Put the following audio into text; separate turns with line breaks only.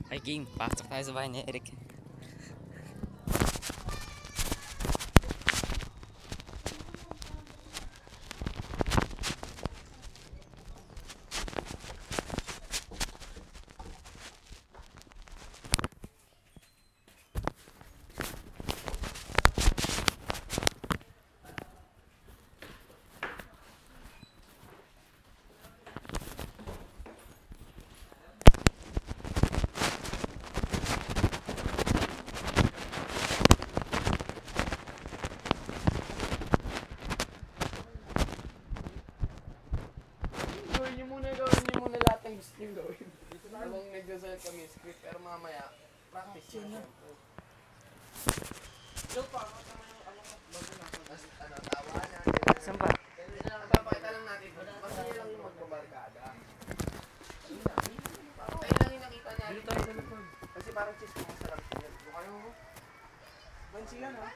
Ay, game. Pasok tayo sa bahay ni Eric.
Gawin niyo muna lahat ng gusto niyo gawin. Habang nagdasal kami script, pero mamaya, practice yun na. So, paano yung bago na? Tawanan.
Saan pa?
Papakita lang natin. Basta nyo lang yung magbabarkada. Ayun lang yung nakita natin. Kasi parang cheese kung masarap. Mukha yung... Bansi yan ha.